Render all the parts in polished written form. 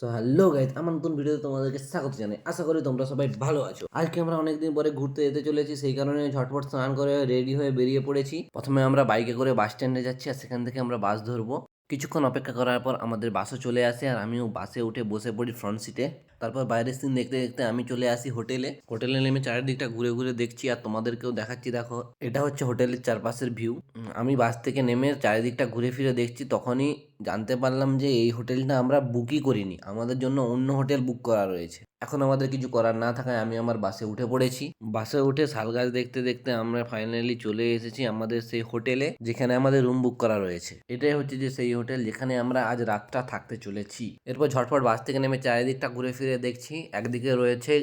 So hello guys, আমার নতুন ভিডিওতে তোমাদেরকে স্বাগত জানাই। আশা করি তোমরা সবাই ভালো আছো। আজকে আমরা অনেকদিন পরে ঘুরতে যেতে চলেছি, সেই কারণে ঝটপট স্নান করে রেডি হয়ে বেরিয়ে পড়েছি। প্রথমে আমরা বাইকে করে বাস স্ট্যান্ডে যাচ্ছি, আর সেখান থেকে আমরা বাস ধরবো। কিছুক্ষণ অপেক্ষা করার পর আমাদের বাসও চলে আসে, আর আমিও বাসে উঠে বসে পড়ি ফ্রন্ট সিটে। তারপর বাইরের সিন দেখতে দেখতে আমি চলে আসি হোটেলে নেমে চারিদিকটা ঘুরে ঘুরে দেখছি, আর তোমাদেরকেও দেখাচ্ছি। দেখো, এটা হচ্ছে হোটেলের চারপাশের ভিউ। আমি বাস থেকে নেমে চারিদিকটা ঘুরে ফিরে দেখছি, তখনই জানতে পারলাম যে এই হোটেলটা আমরা বুকই করিনি, আমাদের জন্য অন্য হোটেল বুক করা রয়েছে। এখন আমাদের কিছু করার না থাকায় আমি আমার বাসে উঠে পড়েছি। বাসে উঠে শাল গাছ দেখতে দেখতে আমরা ফাইনালি চলে এসেছি আমাদের সেই হোটেলে, যেখানে আমাদের রুম বুক করা রয়েছে। এটাই হচ্ছে যে সেই হোটেল যেখানে আমরা আজ রাতটা থাকতে চলেছি। এরপর ঝটপট বাস থেকে নেমে চারিদিকটা ঘুরে ফিরে দেখছি। একদিকে রয়েছে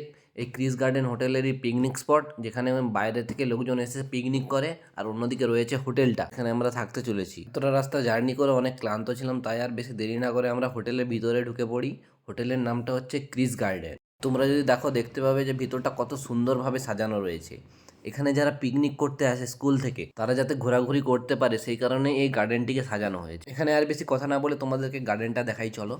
এই ক্রিস গার্ডেন হোটেলেরই পিকনিক স্পট, যেখানে বাইরে থেকে লোকজন এসে পিকনিক করে, আর অন্যদিকে রয়েছে হোটেলটা, এখানে আমরা থাকতে চলেছি। এতটা রাস্তা জার্নি করে অনেক ক্লান্ত ছিলাম, তাই আর বেশি দেরি না করে আমরা হোটেলের ভিতরে ঢুকে পড়ি। হোটেলের নামটা হচ্ছে ক্রিস গার্ডেন। তোমরা যদি দেখো, দেখতে পাবে যে ভিতরটা কত সুন্দরভাবে সাজানো রয়েছে। এখানে যারা পিকনিক করতে আসে স্কুল থেকে, তারা যাতে ঘোরাঘুরি করতে পারে, সেই কারণে এই গার্ডেনটিকে সাজানো হয়েছে। এখানে আর বেশি কথা না বলে তোমাদেরকে গার্ডেনটা দেখাই, চলো।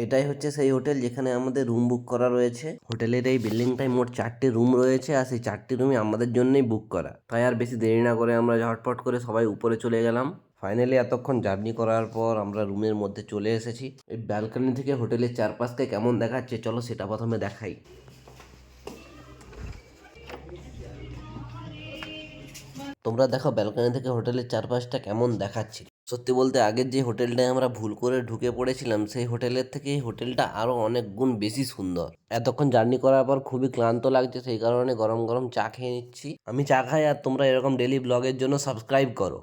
এটাই হচ্ছে সেই হোটেল যেখানে আমাদের রুম বুক করা রয়েছে। হোটেলের এই বিল্ডিংটায় মোট 4টি রুম রয়েছে, আর সেই 4টি রুমই আমাদের জন্যই বুক করা। তাই আর বেশি দেরি না করে আমরা ঝটপট করে সবাই উপরে চলে গেলাম। ফাইনালি এতক্ষণ জার্নি করার পর আমরা রুমের মধ্যে চলে এসেছি। এই ব্যালকনি থেকে হোটেলের চারপাশকে কেমন দেখাচ্ছে, চলো সেটা প্রথমে দেখাই। তোমরা দেখো ব্যালকনি থেকে হোটেলের চারপাশটা কেমন দেখাচ্ছে। সত্যি বলতে, আগের যে হোটেলটায় আমরা ভুল করে ঢুকে পড়েছিলাম, সেই হোটেলের থেকে এই হোটেলটা আরো অনেক গুণ বেশি সুন্দর। এতক্ষণ জার্নি করার পর খুবই ক্লান্ত লাগছে, সেই কারণে গরম গরম চা খেয়ে নিচ্ছি। আমি চা খাই, আর তোমরা এরকম ডেলি ব্লগের জন্য সাবস্ক্রাইব করো।